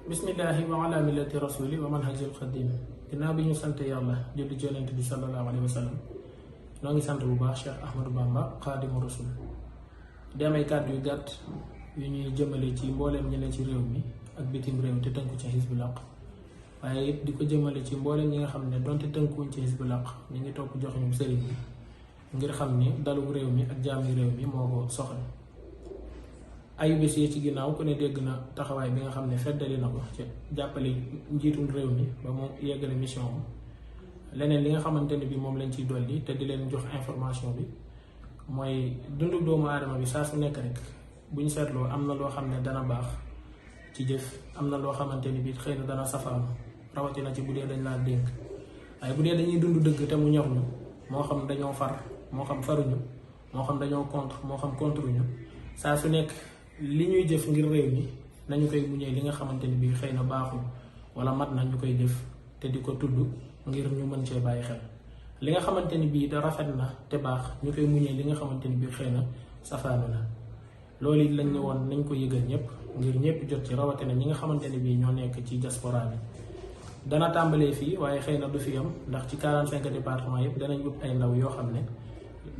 bismillahi wa ala millati rasuli wa manhajil xadim ginnaaw bi ñu sant yàlla julli ci yonent bi sallallahu alayhi wa sallam noo ngi sant bu baax Cheikh Ahmadou Bamba xaadimu rasul di am ay kàddu yu gàtt yu ñuy jëmale ci mbooleem ñi ne ci réew mi ak bitim réew te tënku ci Hizbul Haq waaye it di ko jëmale ci mbooleem ñi nga xam ne donte tënkuwuñ ci Hizbul Haq ñu ngi topp jox ñu sëriñ bi ngir xam ni dalu réew mi ak jàmmi réew mi moo ko soxal. ayu bés yi ci ginnaaw ku ne dégg na taxawaay bi nga xam ne feddali na ko ci jàppale njiitum réew mi ba mu yeggale mission am leneen li nga xamante ne bi moom lañ ciy dolli te di leen jox information bi mooy dundu doomu aadama bi saa su nekk rek bu ñu seetloo am na loo xam ne dana baax ci jëf am na loo xamante ni bi xëy na dana safaanu rawatina ci bu dee dañ laa dénk waaye bu dee dañuy dund dëgg te mu ñor ñu moo xam dañoo far moo xam faruñu moo xam dañoo contre moo xam contre ñu saa su nekk li ñuy jëf ngir réew mi nañu koy muñee li nga xamante ni bii xëy na baaxul wala mat na ñu koy jëf te di ko tudd ngir ñu mën cee bàyyi xel li nga xamante ni bii da rafet na te baax ñu koy muñee li nga xamante ni bii xëy na safaanu na loolu it lañ ne woon nañ ko yëgal ñëpp ngir ñëpp jot ci rawatina ñi nga xamante ni bii ñoo nekk ci diaspora bi dana tàmbalee fii waaye xëy na du fi am ndax ci 45 départements yëpp danañ ut ay ndaw yoo xam ne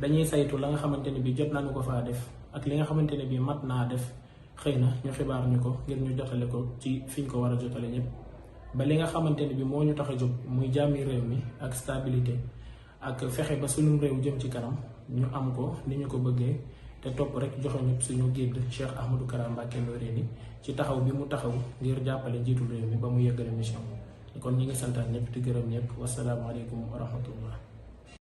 dañuy saytu la nga xamante ni bii jot nañu ko faa def ak li nga xamante ne bii mat naa def xëy na ñu xibaar ñu ko ngir ñu jotale ko ci fiñ ko war a jotale ñëpp ba li nga xamante ne bii moo ñu tax a jóg muy jàmmi réew mi ak stabilité ak fexe ba suñu réew jëm ci kanam ñu am ko ni ñu ko bëggee te topp rek joxe ñëpp suñu guide Cheikh Ahmadou Kara Mbacké Noreyni ci taxaw bi mu taxaw ngir jàppale njiitul réew mi ba mu yeggale mission kon ñi ngi santaan ñëpp di gërëm ñëpp wasalaamaaleykum wa rahmatullah